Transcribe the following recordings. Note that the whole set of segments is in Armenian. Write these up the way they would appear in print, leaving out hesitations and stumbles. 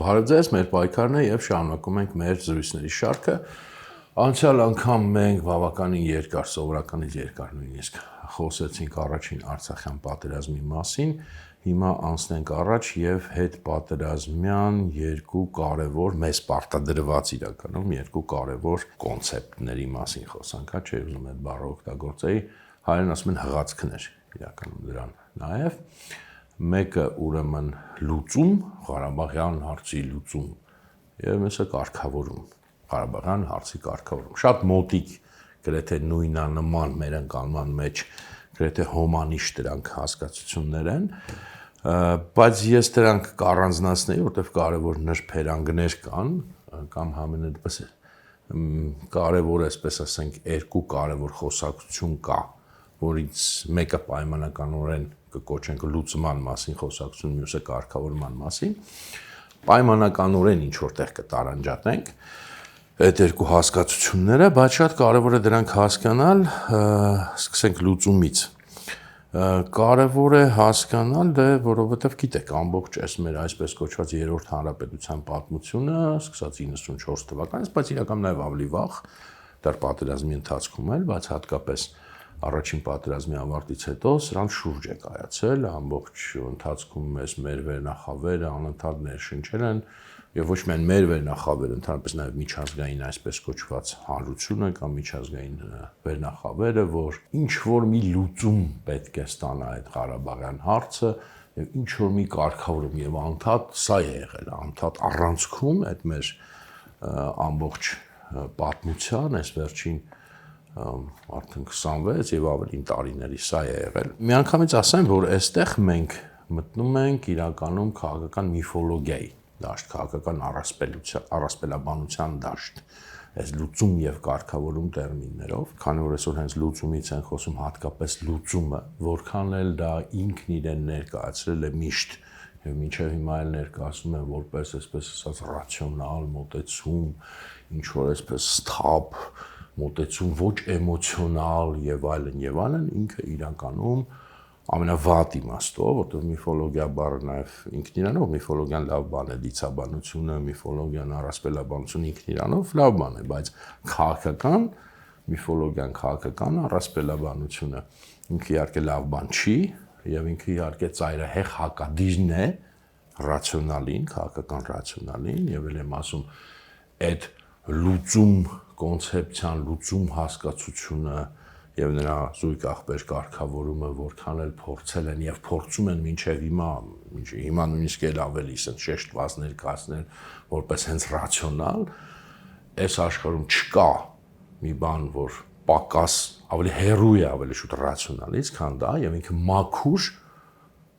Բարև ձեզ, մեր պայքարն է եւ շարունակում ենք մեր զրույցների շարքը։ Անցյալ անգամ մենք բավականին երկար, սովորականից երկար նույնիսկ խոսեցինք առաջին Արցախյան պատերազմի մասին։ Հիմա անցնենք առաջ եւ հետ պատերազմյան երկու կարևոր մեծ պարտադրված իրականում երկու կարևոր կոնցեպտների մասին խոսանք, հա, չէ՞ ուզում այդ բառը օգտագործեի, հայերեն ասում են հղացքներ, իրականում դրան նաեւ մեկը ուրեմն լուծում, Ղարաբաղյան հարցի լուծում եւ մյուսը կարգավորում, Ղարաբաղյան հարցի կարգավորում։ Շատ մոտիկ, գրեթե նույնանման մեր ընկալման մեջ, գրեթե հոմանիշ դրանք հասկացություններ են, բայց ես դրանք կառանձնացնեի, որտեղ կարևոր նրբերանգներ կան, կամ համենայնպես կարևոր, այսպես ասենք, երկու կարևոր խոսակցություն կա, որից մեկը պայմանականորեն կոչենք լուծման մասին խոսակցություն, մյուսը կարգավորման մասին, պայմանականորեն ինչ որտեղ կտարանջատենք այդ երկու հասկացությունները, բայց շատ կարևոր է դրանք հասկանալ, սկսենք լուծումից։ Կարևոր է հասկանալ, որովհետև գիտեք, ամբողջ այս մեր այսպես կոչված երրորդ հանրապետության պատմությունը, սկսած 94 թվականից, բայց իրական նաև ավելի վաղ, դեռ պատերազմի ընթացքում էլ, բայց հատկապես առաջին պատերազմի ավարտից հետո սրանց շուրջ է կայացել, ամբողջ ընթացքում մեր վերնախավերը անընդհատ ներշնչել են եւ ոչ միայն մեր վերնախավերը, ընդհանրապես նաեւ միջազգային այսպես կոչված հանրությունը կամ միջազգային վերնախավերը, որ ինչ որ մի լուծում պետք է ստանա այդ Ղարաբաղյան հարցը եւ ինչ որ մի կարգավորում եւ անդադ սա է եղել, անդադ առանցքում այդ մեր ամբողջ պատմության այս վերջին արդեն 26 եւ ավելին տարիների սա է եղել։ Միանգամից ասեմ, որ այստեղ մենք մտնում ենք իրականում քաղաքական միֆոլոգիայի դաշտ, քաղաքական առասպելաբանության դաշտ, այս լուծում եւ կարգավորում տերմիններով, քանի որ այսօր հենց լուծումից են խոսում, հատկապես լուծումը, որքան էլ դա ինքն իրեն ներկայացրել է միշտ եւ մինչեւ հիմա էլ ներկայացնում են որպես այսպես ասած ռացիոնալ մոտեցում, ինչ որ այսպես սթափ մոտեցում, ոչ էմոցիոնալ եւ այլն, ինքը իրականում ամենավատ իմաստով, որտեղ միֆոլոգիա բառը նաեւ ինքն իրանով միֆոլոգիան լավ բան է, դիցաբանությունը, միֆոլոգիան առասպելաբանությունը ինքն իրանով լավ բան է, բայց քաղաքական միֆոլոգիան, քաղաքական առասպելաբանությունը ինքը իհարկե լավ բան չի եւ ինքը իհարկե ծայրահեղ հակադիրն է ռացիոնալին, քաղաքական ռացիոնալին եւ ել եմ ասում այդ լուծում կոնցեպցիան, լուծում հասկացությունը եւ նրա զույգ ախպեր կարգավորումը որքան էլ փորձել են եւ փորձում են մինչեւ հիմա նույնիսկ էլ ավելի ասեն շեշտված ներկայացնել որպես հենց ռացիոնալ, այս աշխարհում չկա մի բան, որ պակաս ավելի հեռու է ավելի շուտ ռացիոնալից, քան դա եւ ինքը մաքուր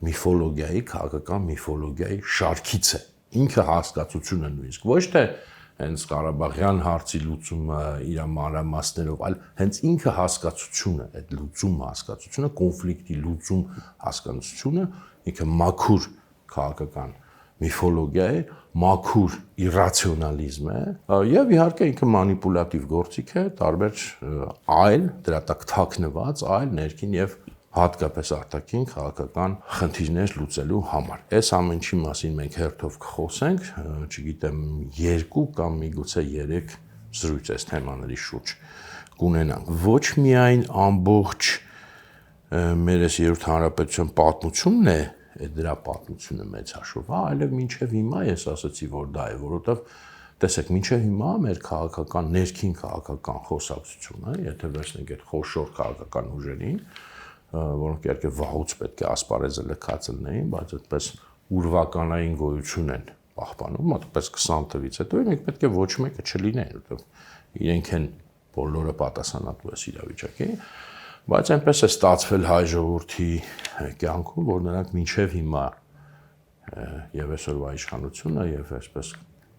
միֆոլոգիայի, քաղաքական միֆոլոգիայի շարքից է։ Ինքը հասկացությունը նույնիսկ ոչ թե հենց Ղարաբաղյան հարցի լուծումը իր մանրամասներով, այլ հենց ինքը հասկացությունը, այդ լուծում հասկացությունը, կոնֆլիկտի լուծում հասկացությունը, ինքը մաքուր քաղաքական միֆոլոգիա է, մաքուր իրացիոնալիզմ է, եւ իհարկե ինքը մանիպուլատիվ գործիք է, տարբեր այլ դրա տակ թաքնված այլ ներքին եւ հատկապես արտաքին քաղաքական խնդիրներ լուծելու համար։ Այս ամենի մասին մենք հերթով կխոսենք, չգիտեմ, 2 կամ միգուցե 3 զրույց այս թեմաների շուրջ կունենանք։ Ոչ միայն ամբողջ մեր այս երրորդ հանրապետության պատմությունն է, դրա պատմությունը մեծ հաշվով, այլև մինչև հիմա ես ասացի, որ դա է, որովհետև տեսեք, մինչև հիմա մեր քաղաքական ներքին քաղաքական խոսակցությունը, եթե վերցնենք այդ խոշոր քաղաքական ուժերին, որոնք իհարկե վաղուց պետք է ասպարեզը լքած լինեին, բայց այդպես ուրվականային գոյություն են պահպանում, այդպես 20 թվից հետո մենք պետք է ոչ մեկը չլինեն, որովհետև իրենք են բոլորը պատասխանատու այս իրավիճակի, բայց այնպես է ստացվել հայ ժողովրդի կյանքում, որ նրանք մինչև հիմա եւ այսօրվա իշխանությունը եւ այսպես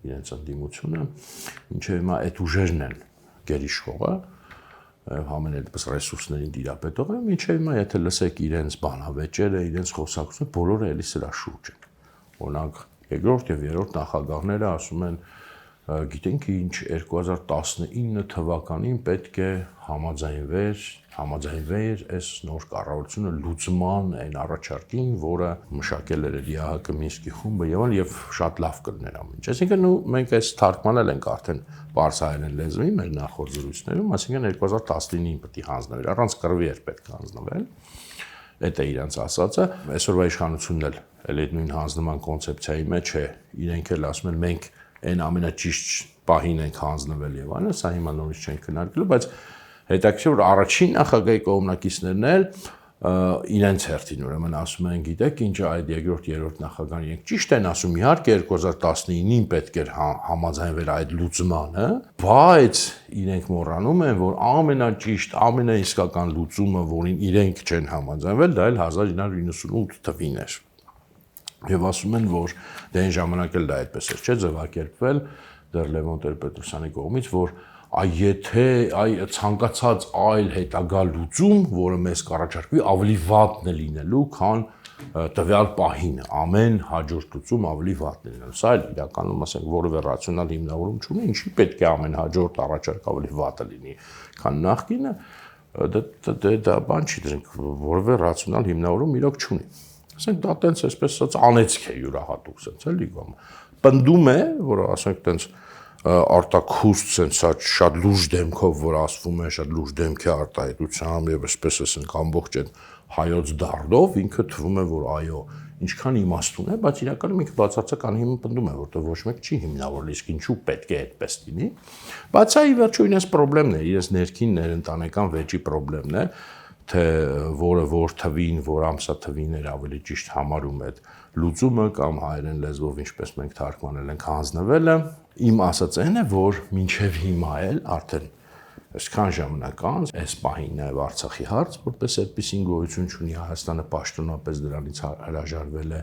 իրենց ընդդիմությունը մինչև հիմա այդ ուժերն են գերիշխողը համենայնպես ռեսուրսներին դիրապետողը, մինչև հիմա եթե լսեք իրենց բանավեճերը, իրենց խոսակցությունը, բոլորը էլի սրա շուրջ են։ Օրինակ, երկրորդ եւ երրորդ նախագահները ասում են, գիտենք ինչ 2019 թվականին պետք է համաձայնվեր համաձայնվեր այս նոր կառավարությունը լուծման այն առաջարկին, որը մշակել էր ԵԱՀԿ Մինսկի խումբը եւ շատ լավ կլներ ամեն ինչ։ Այսինքն մենք այս թարգմանել ենք արդեն պարսայերեն լեզվի մեր նախորդ զրույցներում, այսինքն 2019-ին պետք է հանձնվեր, առանց կռվի էր պետք հանձնվել։ Դա է իրանց ասածը, այսօրվա իշխանությունն էլ այդ նույն հանձնման կոնցեպցիայի մեջ է, իրենք էլ ասում են մենք այն ամենաճիշտ պահին ենք հանձնվել եւ այլն, սա հիմա նորից չենք քննարկելու, բայց հետաքրքիր որ առաջին նախագահի կողմնակիցներն էլ իրենց հերթին ուրեմն ասում են, գիտեք, ինչ այդ երկրորդ, երրորդ նախագահան իրենք ճիշտ են ասում, իհարկե 2019-ին պետք էր համաձայնվել այդ լուծմանը, բայց իրենք մոռանում են, որ ամենաճիշտ, ամենաիսկական լուծումը, որին իրենք չեն համաձայնվել, դա էլ 1998 թվին էր։ Եվ ասում են, որ դե այն ժամանակ էլ դա այդպես էր, չէ՞, ձևակերպվել դեռ Լևոն Տեր-Պետրոսյանի կողմից, որ եթե ցանկացած այլ հետագա լուծում, որը մեզ կառաջարկվի, ավելի վատն է լինելու, քան տվյալ պահին, ամեն հաջորդ լուծում ավելի վատն է լինելու։ Սա էլ իրականում, ասենք, որևէ ռացիոնալ հիմնավորում չունի, ինչի պետք է ամեն հաջորդ առաջարկ ավելի վատը լինի, քան նախկինը, դա բան չի, դրանք որևէ ռացիոնալ հիմնավորում իրոք չունի։ Ասենք դա տենց այսպես ասած անեցք է յուրահատուկ, ասած էլի կամ պնդում է, որ ասենք տենց արտաքուստ sense շատ լուրջ դեմքով, որ ասվում է, շատ լուրջ դեմքի արտահայտությամբ եւ այսպես ասենք ամբողջ այդ հայոց դառնով ինքը թվում է, որ այո, ինչքան իմաստուն է, բայց իրականում ինքը բացարձակ անհիմն պնդում է, որտեղ ոչ մեկ չի հիմնավորել, իսկ ինչու պետք է այդպես լինի։ Բայց սա ի վերջո իրենց խնդիրն է, իրենց ներքին ներընտանեկան վեճի խնդիրն է, թե որ թվին, որ ամսաթվին էր ավելի ճիշտ համարում այդ լուծումը կամ հայերեն լեզվով ինչպես մենք թարգմանել ենք հանձնվելը, իմ ասած այն է, որ մինչև հիմա էլ արդեն այսքան ժամանակ անց այս պահին նաև Արցախի հարց, որպես այդպիսին գոյություն չունի, Հայաստանը պաշտոնապես դրանից հրաժարվել է,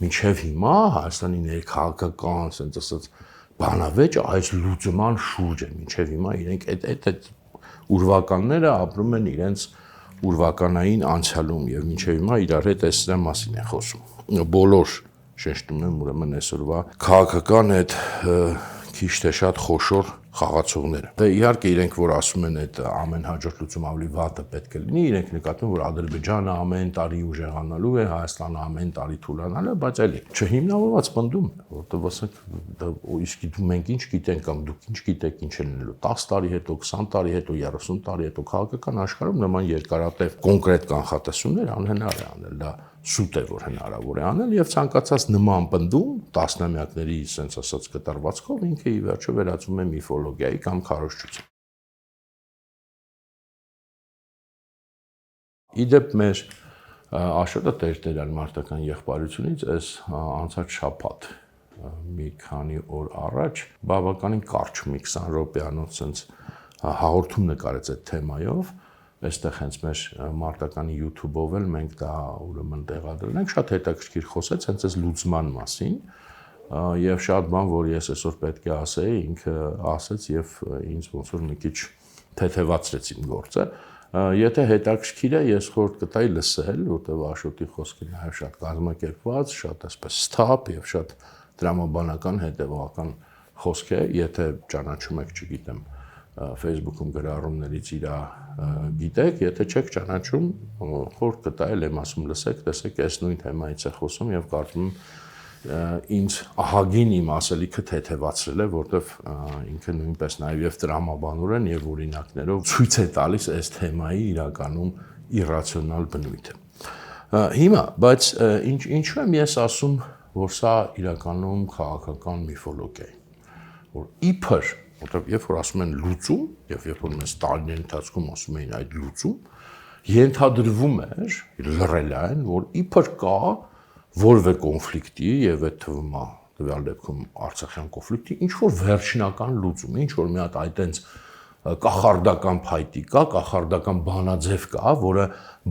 մինչև հիմա Հայաստանի ներքաղաքական, ասենց ասած, բանավեճը այս լուծման շուրջ է, մինչև հիմա իրենք այդ ուրվականները ապրում են իրենց ուրվականային անցյալում եւ մինչեւ հիմա իրար հետ այս դրա մասին է խոսում։ Բոլոր շեշտում եմ ուրեմն այսօրվա քաղաքական այդ քիչ թե շատ խոշոր խաղացողները։ Դե իհարկե իրենք որ ասում են այդ ամեն հաջորդ լուծում ավելի վատը պետք է լինի, իրենք նկատում որ Ադրբեջանը ամեն տարի ուժեղանալու է, Հայաստանը ամեն տարի թուլանալու է, բայց էլի չհիմնավորված պնդում է, որտեղ ասենք իսկ մենք ինչ գիտենք կամ դուք ինչ գիտեք ինչ է լինելու 10 տարի հետո, 20 տարի հետո, 30 տարի հետո քաղաքական աշխարհում նման երկարատև կոնկրետ կանխատեսումներ անհնար է անել, դա սուտ է որ հնարավոր է անել եւ ցանկացած նման պնդում տասնամյակների sense ասած կտրվածքով ինքը ի վերջո վերածվում է միֆոլոգիայի կամ քարոզչության։ Իդեպ մեր Աշոտը Տեր-Տերյան մարտական եղբայրությունից այս անցած շաբաթ մի քանի օր առաջ բավականին կարճ մի 20 րոպեանոց sense հաղորդում նկարեց այդ թեմայով, այստեղ հենց մեր մարտականի YouTube-ով էլ մենք դա ուրեմն տեղադրել ենք, շատ հետաքրքիր խոսեց հենց այս լուծման մասին եւ շատ բան, որ ես այսօր պետք է ասեի, ինքը ասեց եւ ինձ ոնց որ մի քիչ թեթևացրեց իմ գործը։ Եթե հետաքրքիր է, ես խորհուրդ կտայի լսել, որտեղ Աշոտի խոսքը նաեւ շատ կազմակերպված, շատ այսպես սթափ եւ շատ դրամաբանական հետեւական խոսք է, եթե ճանաչում եք, չգիտեմ, Facebook-ում գրառումներից իրա գիտեք, եթե չեք ճանաչում, խորհուրդ կտայել եմ ասում լսեք, տեսեք, այս նույն թեմայից է խոսում եւ կարծում ինձ ահագին իմ ասելիքը թեթևացրել է, որտեվ ինքը նույնպես նաեւ եւ դրամաբանորեն եւ օրինակներով ցույց է տալիս այս թեմայի իրականում իրացիոնալ բնույթը։ Հիմա, բայց ինչու եմ ես ասում, որ սա իրականում քաղաքական միֆոլոգիա է, որ իբր որտեղ երբ որ ասում են լուծում, եւ երբ որ մենք տարիների ընթացքում ասում էին այդ լուծում, ենթադրվում էր լռելային, որ իբր կա որևէ կոնֆլիկտի եւ այդ թվում է տվյալ դեպքում Արցախյան կոնֆլիկտի ինչ որ վերջնական լուծում, ինչ որ մի հատ այտենց կախարդական փայտի կա, կախարդական բանաձև կա, որը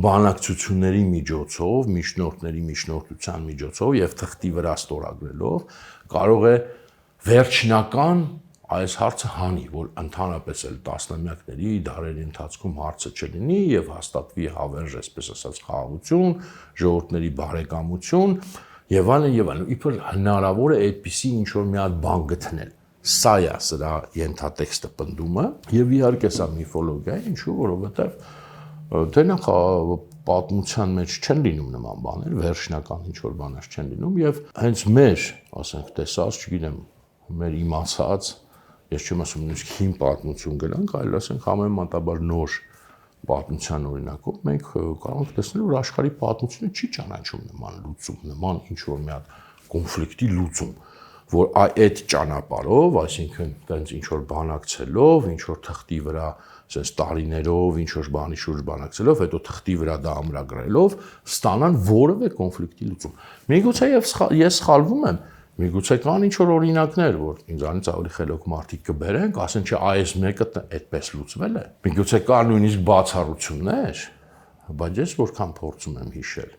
բանակցությունների միջոցով, միջնորդների միջնորդության միջոցով եւ թղթի վրա ստորագրելով կարող է վերջնական այս հարցը հանի, որ ընդհանրապես էլ տասնամյակների դարերի ընթացքում հարցը չլինի եւ հաստատվի հավերժ, այսպես ասած, խաղաղություն, ժողովուրդների բարեկամություն եւ այլն եւ այլն։ Իբր հնարավոր է այդպիսի ինչ որ մի հատ բան գտնել։ Սա է սրա ենթատեքստը պնդումը եւ իհարկե սա միֆոլոգիա է, ինչու որովհետեւ Դե նախ պատմության մեջ չեն լինում նման բաներ, վերջնական ինչ-որ բաներ չեն լինում եւ հենց մեր, ասենք, տեսած, չգիտեմ, մեր իմացած, ես չեմ ասում նույնիսկ հին պատմություն գնանք, այլ ասենք համեմատաբար նոր պատմության օրինակով մենք կարող ենք տեսնել, որ աշխարհի պատմությունը չի ճանաչում նման լուծում, նման ինչ-որ մի հատ կոնֆլիկտի լուծում, որ այդ ճանապարհով, այսինքն տենց ինչ-որ բանակցելով, ինչ-որ թղթի վրա, ասես տարիներով, ինչ-որ բանի շուրջ բանակցելով, հետո թղթի վրա դա ամրագրելով, ստանան որևէ կոնֆլիկտի լուծում։ Միգուցե ես սխալվում եմ, միգուցե կան ինչ-որ օրինակներ, որ ինձանից ավելի խելոք մարդիկ կբերեն, ասեն, չէ, այս մեկը այդպես լուծվել է։ Միգուցե կան նույնիսկ բացառություններ, բայց ես որքան փորձում եմ հիշել,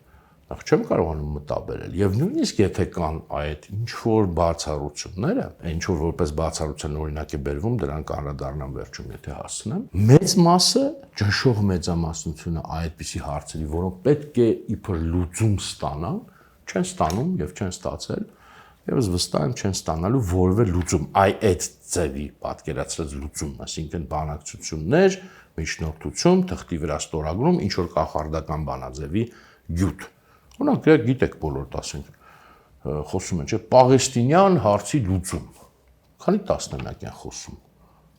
նախ չեմ կարողանում մտաբերել, եւ նույնիսկ եթե կան այդ ինչ-որ բացառությունները, ինչ-որ որպես բացառության օրինակ է բերվում, դրանք անդրադառնամ վերջում, եթե հասցնեմ, մեծ մասը ճնշող մեծամասնությունը այդպիսի հարցերի, որոնք պետք է իբր լուծում ստանան, չեն ստանում եւ չեն ստացել, եւ վստահ եմ չեն ստանալու որևէ լուծում, այդ ձևի պատկերացրած լուծում, այսինքն բանակցություններ, միջնորդություն, թղթի վրա ստորագրում, ինչ որ կախարդական բանաձևի գյուտ։ Օրինակ, գիտեք բոլորդ, ասենք, խոսում են, չէ, Պաղեստինյան հարցի լուծում։ Քանի տասնամյակ են խոսում։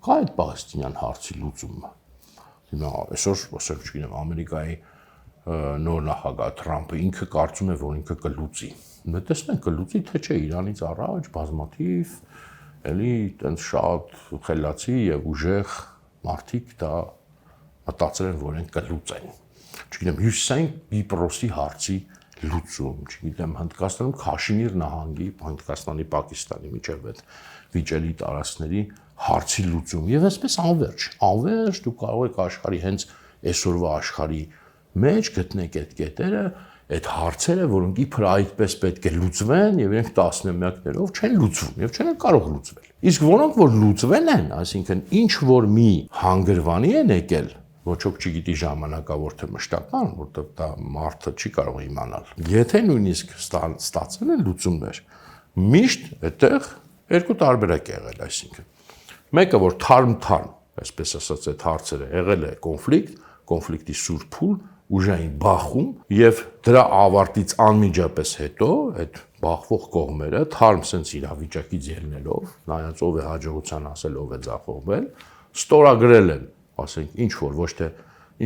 Կա այդ Պաղեստինյան հարցի լուծումը։ Հիմա այսօր, ասենք, չգիտեմ, Ամերիկայի նոր նախագահ Թրամփը ինքը կարծում է, որ ինքը կլուծի։ Մենք տեսնենք կլուծի, թե չէ, Իրանից առաջ բազմաթիվ էլի տենց շատ խելացի եւ ուժեղ մարդիկ դա մտածել են, որ են կլուծեն։ Չգիտեմ, հյուսիսային Կիպրոսի հարցի լուծում, չգիտեմ, Հնդկաստանում Քաշմիր նահանգի, Հնդկաստանի, Պակիստանի միջև այդ վիճելի տարածքների հարցի լուծում եւ այսպես անverջ դու կարող եք աշխարհի հենց այսօրվա աշխարհի մեջ գտնեք այդ կետերը, այդ հարցերը, որոնք իբր այդպես պետք է լուծվեն եւ իրենք տասնամյակներով չեն լուծվում եւ չեն կարող լուծվել։ Իսկ որոնք որ լուծվել են, այսինքն ինչ որ մի հանգրվանի են եկել, ոչ ոք չգիտի ժամանակավոր թե մշտական, որտեղ դա մարդը չի կարող իմանալ։ Եթե նույնիսկ ստացել են լուծումներ, միշտ այդտեղ երկու տարբերակ է եղել, այսինքն մեկը որ թարմ, այսպես ասած, այդ հարցերը եղել է կոնֆլիկտի սուր փուլ, ուժային բախում եւ դրա ավարտից անմիջապես հետո այդ բախվող կողմերը թարմ sense իրավիճակից ելնելով, նայած ով է հաջողության ասել, ով է ձախողվել, ստորագրել են, ասենք, ինչ որ ոչ թե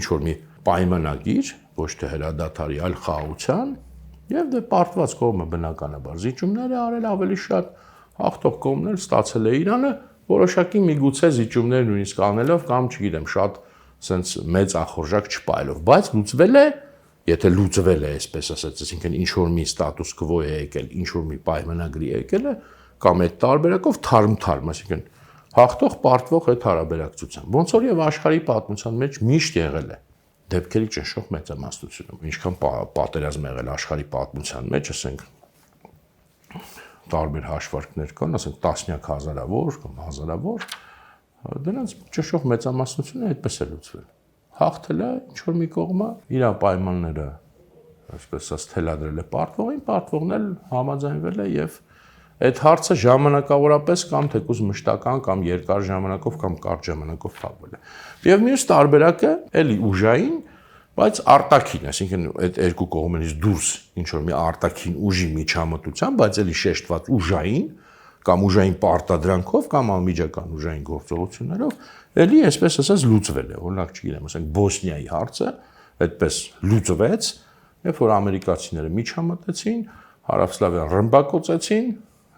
ինչ որ մի պայմանագիր, ոչ թե հրադադարի, այլ խաղաղության եւ դե պարտված կողմը բնականաբար զիջումներ է արել ավելի շատ, հաղթող կողմն էլ ստացել է Իրանը, որոշակի միգուցե զիջումներ նույնիսկ անելով կամ չգիտեմ, շատ sense մեծ ախորժակ չպայելով, բայց լուծվել է, եթե լուծվել է, այսպես ասած, այսինքն ինչ որ մի ստատուս քվո է եկել, ինչ որ մի պայմանագրի եկել է, կամ այդ տարբերակով թարմ, այսինքն հաղթող պարտվող այդ հարաբերակցությամբ։ Ոնց որ եւ աշխարհի պատմության մեջ միշտ եղել է դեպքերի ճնշող մեծամասնությունում, ինչքան պատերազմ եղել աշխարհի պատմության մեջ, ասենք տարբեր հաշվարկներ կան, ասենք տասնյակ հազարավոր կամ հազարավոր, դրանց ճնշող մեծամասնությունը այդպես է լուծվել։ Հաղթել է ինչ որ մի կողմը, իր պայմանները, այսպես ասած, թելադրել է պարտվողին, պարտվողն էլ համաձայնվել է եւ այդ հարցը ժամանակավորապես կամ թեկուզ մշտական կամ երկար ժամանակով կամ կարճ ժամանակով թաղվել է։ Եվ մյուս տարբերակը էլի ուժային, բայց արտաքին, այսինքն այդ երկու կողմերից դուրս ինչ որ մի արտաքին ուժի միջամտությամբ, բայց էլի շեշտված ուժային կամ ուժային պարտադրանքով կամ անմիջական ուժային գործողություններով, էլի այսպես ասած լուծվել է։ Օրինակ, չգիտեմ, ասենք Բոսնիայի հարցը այդպես լուծվեց, երբ որ ամերիկացիները միջամտեցին, հարավսլավյան ռմբակոծեցին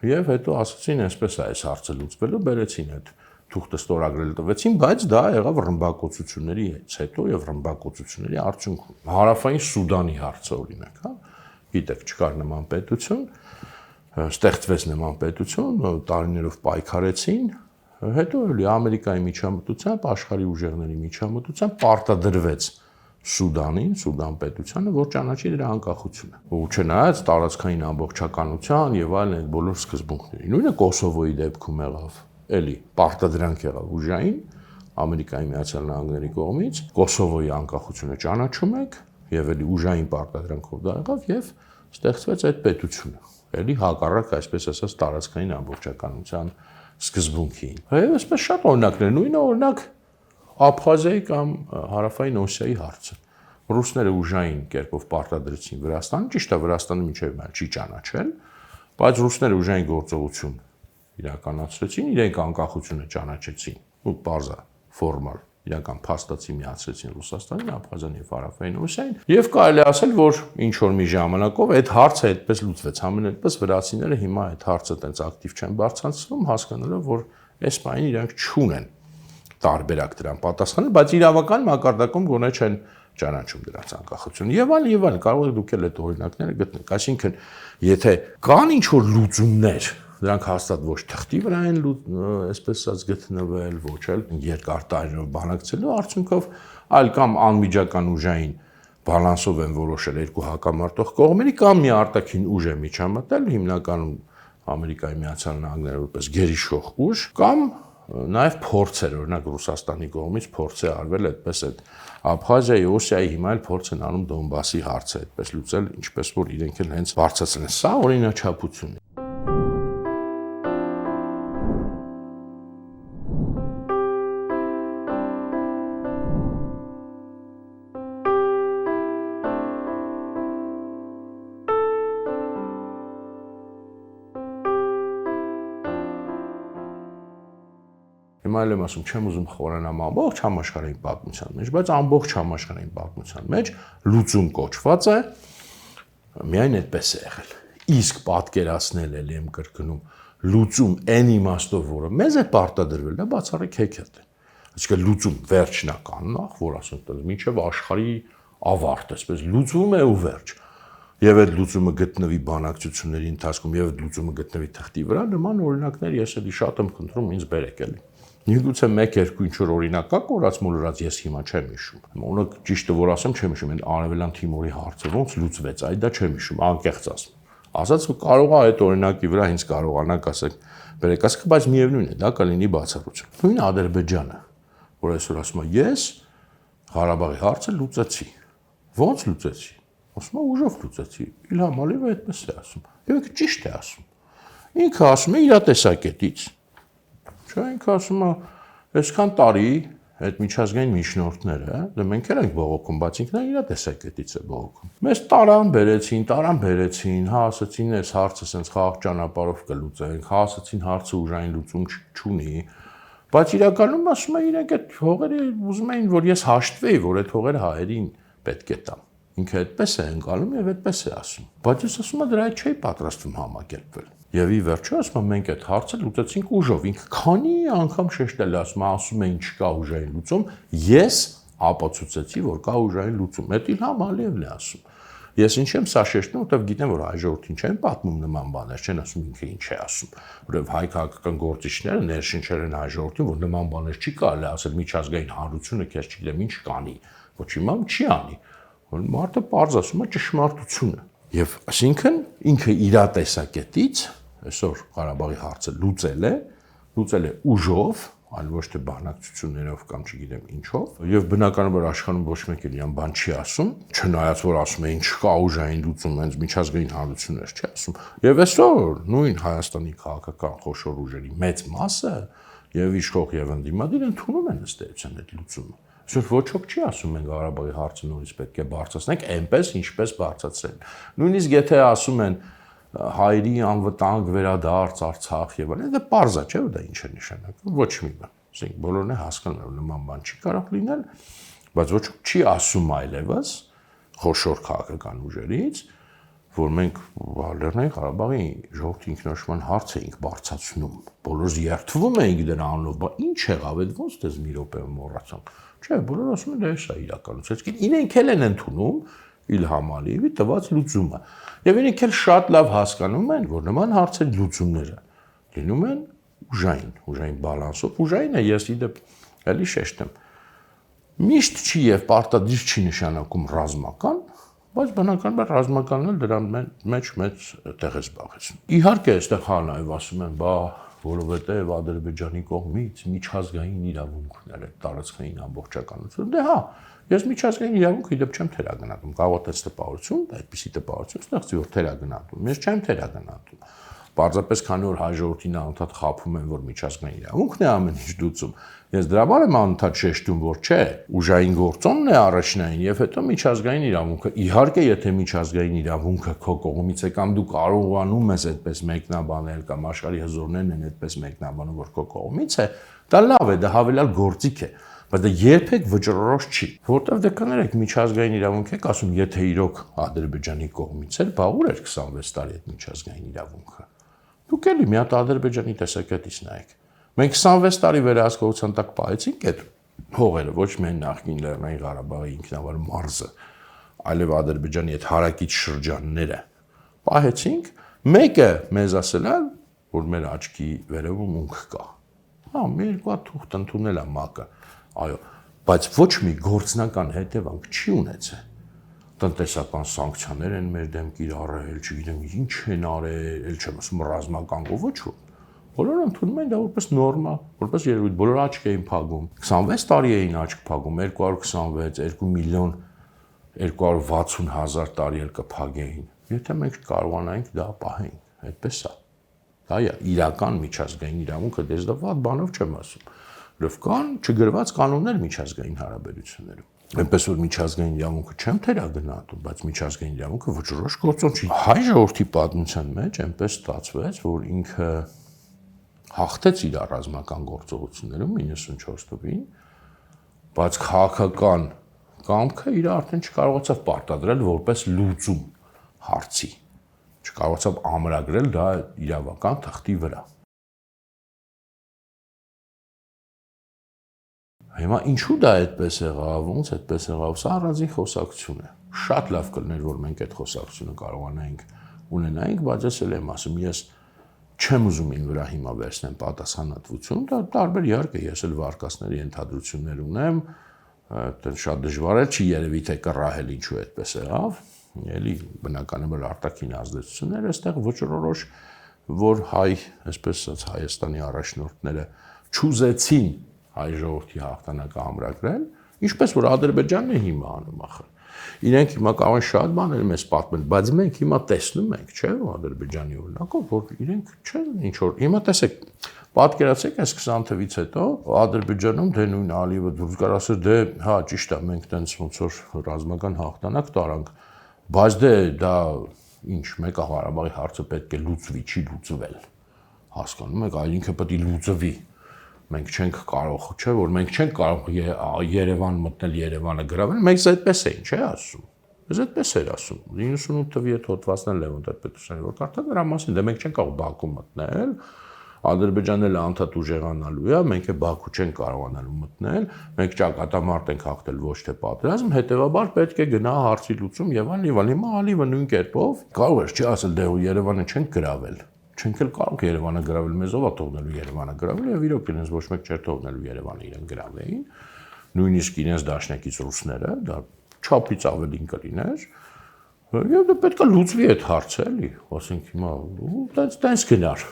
եւ հետո ասացին, այսպես է այս հարցը լուծվելու, բերեցին այդ թուղթը ստորագրել տվեցին, բայց դա եղավ ռմբակոծությունների հետո եւ ռմբակոծությունների արդյունքում։ Հարավային Սուդանի հարցը օրինակ, հա, գիտեք, չկար նման պետություն, ստեղծվեց նման պետություն, տարիներով պայքարեցին, հետո էլի Ամերիկայի միջամտությամբ, աշխարհի ուժերների միջամտությամբ պարտադրվեց Սուդանին, Սուդան պետությանը, որ ճանաչի դրա անկախությունը։ Ու չնայած տարածքային ամբողջականության եւ այլն այդ բոլոր սկզբունքների։ Նույնը Կոսովոյի դեպքում եղավ, էլի պարտադրանք եղավ ուժային Ամերիկայի Միացյալ Նահանգների կողմից, Կոսովոյի անկախությունը ճանաչում եք եւ էլի ուժային պարտադրանքով դա եղավ եւ ստեղծվեց այդ պետությունը։ Էլի հակառակ, այսպես ասած, տարածքային ամբողջականության սկզբունքին։ Եվ այսպես շատ օրինակներ, նույնը օրինակ Աբխազիայի կամ Հարավային Օսիայի հարցը։ Ռուսները ուժային կերպով պարտադրեցին Վրաստանը, ճիշտ է, Վրաստանը մինչև հիմա չի ճանաչել, բայց ռուսները ուժային գործողություն իրականացրեցին, իրենք անկախությունը ճանաչեցին, ու բարձա ֆորմալ իրական փաստացի միացրեցին Ռուսաստանին, Աբխազիան եւ Հարավային Օսիային, եւ կարելի ասել, որ ինչ որ մի ժամանակով այդ հարցը այդպես լուծվեց, ամենայնպես վրացիները հիմա այդ հարցը տենց ակտիվ չեն բարձրացնում, հասկանալով, որ այս բանը իրենք չունեն տարբերակ դրան պատասխանել, բայց իրավական մակարդակում գոնե չեն ճանաչում դրանց անկախությունը։ Եվ այլն, կարող եք դուք էլ այդ օրինակները գտնել։ Այսինքն, եթե կան ինչ որ լուծումներ, դրանք հաստատ ոչ թղթի վրա են, այսպես ասած, գտնվել, ոչ էլ երկար տարիներով բանակցելու արդյունքով, այլ կամ անմիջական ուժային բալանսով են որոշել երկու հակամարտող կողմերի, կամ մի արտաքին ուժ է միջամտել, հիմնականում Ամերիկայի Միացյալ Նահանգները որպես գերիշխող ուժ, կամ նաև փորձեր, օրինակ Ռուսաստանի կողմից փորձ է արվել այդպես այդ Աբխազիայի, Օսիայի հիմա էլ փորձ են անում Դոնբասի հարցը այդպես լուծել, ինչպես որ իրենք էլ հենց բարձրացրել են։ Սա օրինաչափություն է։ Հիմա էլ եմ ասում, չեմ ուզում խորանամ ամբողջ համաշխարհային պատմության մեջ, բայց ամբողջ համաշխարհային պատմության մեջ լուծում կոչված է միայն այդպես է եղել։ Իսկ պատկերացնել եմ կրկնում լուծում այն իմաստով, որը մեզ է պարտադրվել, դա բացառիկ հեքիաթ է։ Այսինքն լուծում վերջնական, որ ասենք, մինչև աշխարհի ավարտ, այսպես լուծվում է ու վերջ։ Եվ այդ լուծումը գտնվի բանակցությունների ընթացքում, եւ այդ լուծումը գտնվի թղթի վրա, նման օրինակներ ես էլի շատ եմ խնդրում ինձ բերեք էլի։ Միգուցե 1-2 ինչ որ օրինակ կա կորած մոլորած, ես հիմա չեմ հիշում։ Օրինակ ճիշտը որ ասեմ, չեմ հիշում, այն Արևելյան Թիմորի հարցը ոնց լուծվեց, այդ դա չեմ հիշում, անկեղծ ասում։ Ասած կարող է այդ օրինակի վրա ինձ կարողանաք ասեք, բերեք, ասեք, բայց միևնույն է, դա կլինի բացառություն։ Նույն Ադրբեջանը, որ այսօր ասում է, ես Ղարաբաղի հարցը լուծեցի։ Ոնց լուծեցի։ Ասում է ուժով լուծեցի։ Իլհամ Ալիևը այդպես է ասում։ Եվ ինքը ճիշտ է ասում։ Ինքը ասում է իր տեսակետից։ Չէ, ինքը ասում է, այսքան տարի այդ միջազգային միջնորդները, դե մենք էլ ենք բողոքում, բայց ինքն իր տեսակետից է բողոքում։ Մեզ տարան բերեցին, հա ասացին, այս հարցը sense խաղաղ ճանապարհով կլուծենք, հա ասացին հարցը ուժային լուծում չունի, բայց իրականում ասում է իրենք այդ հողերը ուզում էին, որ ես հաշտվեի, որ այդ հողերը հայերին պետք է տամ։ Ինքը այդպես է ընկալում եւ այդպես է ասում։ Բայց ես ասում եմ դրա հետ չէի պատրաստվում համակերպվել։ Եվ ի վերջո ասում եմ մենք այդ հարցը լուծեցինք ուժով։ Ինքը քանի անգամ շեշտել է ասում է չկա ուժային լուծում, ես ապացուցեցի, որ կա ուժային լուծում։ Այդ Իլհամ Ալիևն է ասում։ Ես ինչ եմ սա շեշտում, որովհետեւ գիտեմ, որ հայ ժողովրդին չեն պատմում նման բաներ, չեն ասում ինքը ինչ է ասում։ Որովհետեւ հայ քաղաքական գործիչները ներշնչել են հայ ժողովրդին, որ նման բաներ չի կարելի ասել, միջազգային հանրությունը քեզ չգիտեմ ինչ կանի, ոչ իմ չի անի։ Մարդը պարզ ասում է ճշմարտությունը։ Եվ այսինքն ինքը իր տեսակետից այսօր Ղարաբաղի հարցը լուծել է ուժով, այլ ոչ թե բանակցություններով կամ չգիտեմ ինչով, եւ բնականաբար աշխարհում ոչ մեկ էլ իրան բան չի ասում, չնայած որ ասում են չկա ուժային լուծում, հենց միջազգային հանրություններ չի ասում։ Եվ այսօր նույն Հայաստանի քաղաքական խոշոր ուժերի մեծ մասը եւ իշխող եւ ընդդիմադիր ընդունում են ըստ էության այդ լուծումը։ Այսօր ոչ ոք չի ասում մենք Ղարաբաղի հարցը նորից պետք է բարձրացնենք, այնպես ինչպես բարձրացրել։ Նույնիսկ եթե ասում են հայերի անվտանգ վերադարձ Արցախ եւ այլն, դա պարզ է, չէ՞ որ դա ինչ է նշանակում, ոչ մի բան։ Ասենք բոլորն է հասկանում, որ նման բան չի կարող լինել, բայց ոչ ոք չի ասում այլևս խոշոր քաղաքական ուժերից, որ մենք Լեռնային Ղարաբաղի ժողովրդի ինքնորոշման հարց էինք բարձրացնում, բոլորս երթվում էինք դրա անունով, բա ինչ եղավ, այդ ոնց դες մի րոպե մոռացանք։ Չէ, բոլորը ասում են դա է իրականություն։ Իսկ իրենք էլ են ընդունում Իլհամ Ալիևի տված լուծումը։ Եվ իրենք էլ շատ լավ հասկանում են, որ նման հարցերի լուծումները լինում են ուժային բալանսով։ Ուժային է, ես իդեպ էլի շեշտեմ։ Միշտ չի եւ պարտադիր չի նշանակում ռազմական, բայց բնականաբար ռազմականն էլ դրա մեջ մեծ տեղ է զբաղեցնում։ Իհարկե, այստեղ հա նաեւ ասում են, բա որովհետեւ Ադրբեջանի կողմից միջազգային իրավունքները տարածքային ամբողջականություն։ Դե հա, ես միջազգային իրավունքը իդեպ չեմ թերագնահատում, կարող է տպավորություն, այդպիսի տպավորություն ստեղծի, որ թերագնահատում։ Ես չեմ թերագնահատում։ Պարզապես քանի որ հայ ժողովրդին անդադ խափում են, որ միջազգային իրավունքն է ամեն ինչ լուծում։ Ես դրա համար եմ անդադ շեշտում, որ չէ, ուժային գործոնն է առաջնային եւ հետո միջազգային իրավունքը։ Իհարկե, եթե միջազգային իրավունքը քո կողմից է կամ դու կարողանում ես այդպես մեկնաբանել կամ աշխարհի հզորներն են այդպես մեկնաբանում, որ քո կողմից է, դա լավ է, դա հավելյալ գործիք է։ Բայց դա երբեք վճռորոշ չի, որտեղ դե կներեք միջազգային իրավունք եք ասում, եթե իրոք Ադրբեջանի կողմից էր, բա ուր էր 26 տարի այդ միջազգային իրավունքը։ Դուք էլի մի հատ Ադրբեջանի տեսակետից նայեք։ Մենք 26 տարի վերահսկողության տակ պահեցինք այդ հողերը, ոչ միայն նախկին Լեռնային Ղարաբաղի ինքնավար մարզը, այլև Ադրբեջանի այդ հարակից շրջանները պահեցինք, մեկը մեզ ասել է, որ մեր աչքի վերևում ունք կա։ Հա, մի երկու հատ թուղթ ընդունել է ՄԱԿ-ը, այո, բայց ոչ մի գործնական հետևանք չի ունեցել։ Տնտեսական սանկցիաներ են մեր դեմ կիրառել, չգիտեմ ինչ են արել, ել չեմ ասում ռազմական ոչ որ։ Բոլորը ընդունում են դա որպես նորմա, որպես երևույթ, բոլորը աչք էին փակում։ 26 տարի էին աչք փակում, 226, 2 միլիոն 260 հազար տարի էլ կփակեին։ Եթե մենք կարողանանք դա պահենք, այդպես է։ Դա է իրական միջազգային իրավունքը, դες դա վատ բանով չեմ ասում։ Լավ կան չգրված կանոններ միջազգային հարաբերություններում։ Այնպես որ միջազգային իրավունքը չեմ թերագնահատում, բայց միջազգային իրավունքը վճռորոշ գործոն չի։ Հայ ժողովրդի պատմության մեջ այնպես ստացվեց, որ ինքը հաղթեց իր ռազմական գործողություններում 94 թվականին, բայց քաղաքական կամքը իր արդեն չկարողացավ պարտադրել որպես լուծում հարցի, չկարողացավ ամրագրել դա իրավական թղթի վրա։ Հիմա ինչու դա այդպես եղավ, ոնց այդպես եղավ, սա առանձին խոսակցություն է։ Շատ լավ կլիներ, որ մենք այդ խոսակցությունը կարողանայինք ունենայինք, բայց ես էլ եմ ասում, ես չեմ ուզում ին վրա հիմա վերցնեմ պատասխանատվություն, դա տարբեր իհարկե ես էլ վարկածների ենթադրություններ ունեմ, շատ դժվար է, չի երևի թե կռահել ինչու այդպես եղավ, էլի բնականաբար արտաքին ազդեցություններ, այստեղ վճռորոշ, որ հայ, այսպես ասած Հայաստանի առաջնորդները չուզեցին հայ ժողովրդի հաղթանակը ամրագրել, ինչպես որ Ադրբեջանն է հիմա անում ախր։ Իրենք հիմա կարող են շատ բաներ մեզ պատմել, բայց մենք հիմա տեսնում ենք, չէ՞, Ադրբեջանի օրինակով, որ իրենք չեն ինչ որ հիմա տեսեք, պատկերացրեք այս 20 թվից հետո Ադրբեջանում դե նույն Ալիևը դուրս գար ասել, դե հա ճիշտ է, մենք տենց ոնց որ ռազմական հաղթանակ տարանք, բայց դե դա ինչ, մեկը Ղարաբաղի հարցը պետք է լուծվի, չի լուծվել։ Հասկանում եք, այլ ինքը պետք է լուծվի։ Մենք չենք կարող, չէ՞ որ մենք չենք կարող Երևան մտնել, Երևանը գրավել, մենք այդպես էին, չէ՞ ասում։ Ես այդպես էր ասում։ 98 թվի այդ հոդվածն էլ Լևոն Տեր-Պետրոսյանի որ կարդա դրա մասին, դե մենք չենք կարող Բաքու մտնել, Ադրբեջանն էլ անդադ ուժեղանալու է, մենք է Բաքու չենք կարողանալու մտնել, մենք ճակատամարտ ենք հաղթել ոչ թե պատերազմ, հետեւաբար պետք է գնա հարցի լուծում եւ այլն։ Հիմա Ալիևը նույն կերպով կարող էր չի ասել դե Երևանը չենք գրավել։ Չենք էլ կարող Երևանը գրավել, մեզ ով է թողնելու Երևանը գրավել եւ իրոք իրենց ոչ մեկ չէր թողնելու Երևանը իրեն գրավեին, նույնիսկ իրենց դաշնակից ռուսները, դա չափից ավելին կլիներ, եւ դա պետք է լուծվի այդ հարցը, էլի, ասենք հիմա տենց գնար։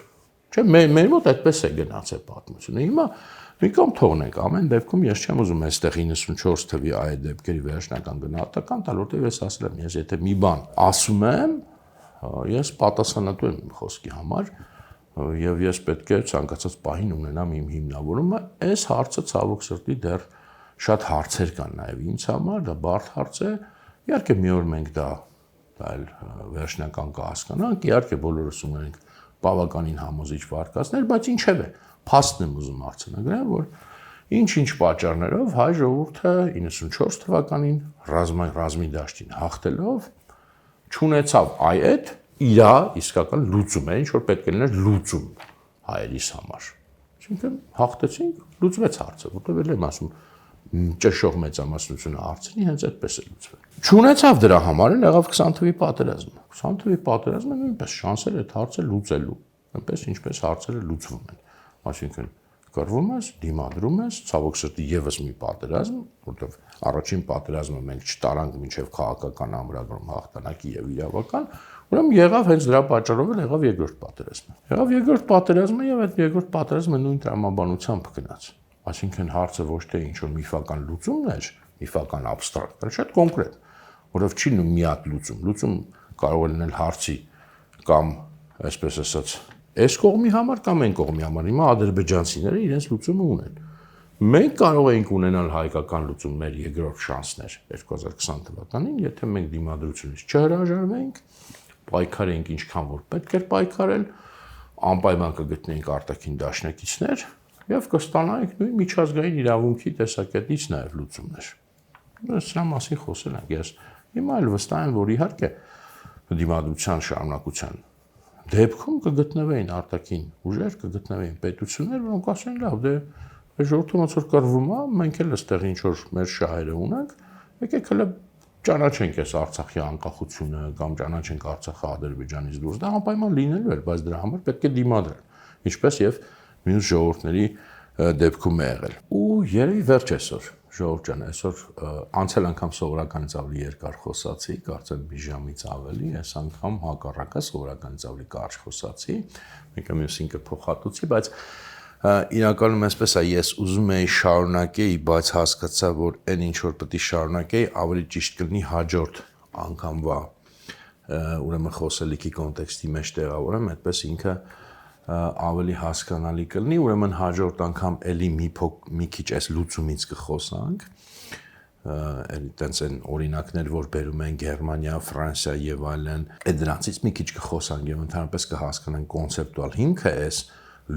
Չէ, մեր մոտ այդպես է գնացել պատմությունը։ Հիմա մի կողմ թողնենք, ամեն դեպքում ես չեմ ուզում այստեղ 94 թվի այդ դեպքերի վերջնական գնահատական տալ, որտեղ ես ասել եմ, ես եթե մի բան ասում եմ, ես պատասխանատու եմ իմ խոսքի համար եւ ես պետք է ցանկացած պահին ունենամ իմ հիմնավորումը, այս հարցը ցավոք սրտի դեռ շատ հարցեր կան նաեւ ինձ համար, դա բարդ հարց է, իհարկե մի օր մենք դա այլ վերջնական կհասկանանք, իհարկե բոլորս ունենք բավականին համոզիչ վարկածներ, բայց ինչև է, փաստն եմ ուզում արձանագրել, որ ինչ-ինչ պատճառներով հայ ժողովուրդը 94 թվականին ռազմի դաշտին հաղթելով չունեցավ այդ իր իսկական լուծում է, ինչ որ պետք է լիներ լուծում հայերիս համար։ Այսինքն հաղթեցինք, լուծվեց հարցը, որտեղ էլ եմ ասում ճշող մեծամասնությունը հարցնի հենց այդպես է լուծվել։ Չունեցավ դրա համար էլ եղավ 20 թվի պատերազմը։ 20 թվի պատերազմը նույնպես շանսեր այդ հարցը լուծելու, այնպես ինչպես հարցերը լուծվում են։ Այսինքն կռվում ես, դիմադրում ես, ցավոք սրտի եւս մի պատերազմ, որտեղ առաջին պատերազմը մենք չտարանք մինչեւ քաղաքական ամրագրում հաղթանակի եւ իրավական, ուրեմն եղավ հենց դրա պատճառով էլ եղավ երկրորդ պատերազմը։ Եղավ երկրորդ պատերազմը եւ այդ երկրորդ պատերազմը նույն տրամաբանությամբ գնաց։ Այսինքն հարցը ոչ թե ինչ որ միֆական լուծումն էր, միֆական абստրակտ, այլ շատ կոնկրետ, որով չի մի հատ լուծում։ Լուծում կարող է լինել հարցի կամ այսպես ասած, այս կողմի համար կամ այն կողմի համար։ Հիմա ադրբեջանցիները իրենց լուծումը ունեն։ Մենք կարող ենք ունենալ հայկական լուծում մեր երկրորդ շանսներ 2020 թվականին, եթե մենք դիմադրությունից չհրաժարվենք, պայքարենք ինչքան որ պետք է պայքարել, անպայման կգտնենք արտաքին դաշնակիցներ եւ կստանանք նույն միջազգային իրավունքի տեսակետից նաեւ լուծումներ։ Սրա մասին խոսել ենք ես։ Հիմա էլ վստահ եմ, որ իհարկե դիմադրության շարունակության դեպքում կգտնվեին արտաքին ուժեր, կգտնվեին պետություններ, որոնք ասեն լավ, դե ժողովուրդը ոնց որ կռվում է, մենք էլ այստեղ ինչ որ մեր շահերը ունենք, եկեք հələ ճանաչենք այս Արցախի անկախությունը կամ ճանաչենք Արցախը Ադրբեջանից դուրս, դա անպայման լինելու էր, բայց դրա համար պետք է դիմադրել, ինչպես եւ մյուս ժողովուրդների դեպքում է եղել։ Ու երևի վերջ այսօր, ժողովուրդ ջան, այսօր անցյալ անգամ սովորականից ավելի երկար խոսացի, կարծեմ մի ժամից ավելի, այս անգամ հակառակը սովորականից ավելի կարճ խոսացի, մեկը մյուսին կփոխհատուցի, բայց իրականում այսպես է, ես ուզում էի շարունակեի, բայց հասկացա, որ այն ինչ որ պետք է շարունակեի, ավելի ճիշտ կլինի հաջորդ անգամվա ուրեմն խոսելիքի կոնտեքստի մեջ տեղավորեմ, այդպես ինքը ավելի հասկանալի կլինի, ուրեմն հաջորդ անգամ էլի մի քիչ այս լուծումից կխոսանք, էլի տենց են օրինակներ, որ բերում են Գերմանիա, Ֆրանսիա եւ այլն, այդ դրանցից մի քիչ կխոսանք եւ ընդհանրապես կհասկանանք կոնցեպտուալ հիմքը էս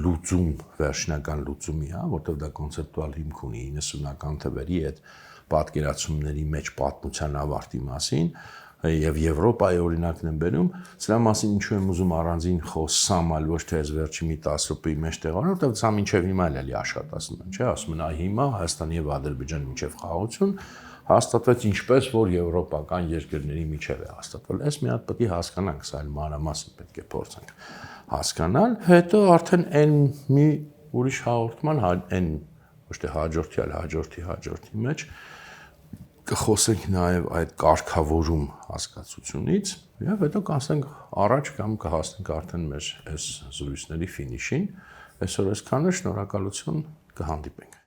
լուծում, վերջնական լուծումի, հա, որտեղ դա կոնցեպտուալ հիմք ունի 90-ական թվերի այդ պատկերացումների մեջ պատմության ավարտի մասին եւ Եվրոպայի օրինակն եմ բերում, սրա մասին ինչու եմ ուզում առանձին խոսամ, այլ ոչ թե այս վերջի մի 10 րոպեի մեջ տեղանալ, որտեղ սա մինչեւ հիմա էլի աշխատացնում են, չէ՞, ասում են, այ հիմա Հայաստանի եւ Ադրբեջանի միջեւ խաղաղություն հաստատվեց ինչպես որ եվրոպական երկրների միջև է հաստատվել։ Այս մի հատ պետք է հասկանանք, սա այլ մանրամասն պետք է փորձենք հասկանալ, հետո արդեն այն մի ուրիշ հաղորդման, այն ոչ թե հաջորդի, այլ հաջորդի մեջ կխոսենք նաև այդ կարգավորում հասկացությունից եւ հետո կանցնենք առաջ կամ կհասնենք արդեն մեր այս զրույցների ֆինիշին։ Այսօր այսքանը, շնորհակալություն, կհանդիպենք։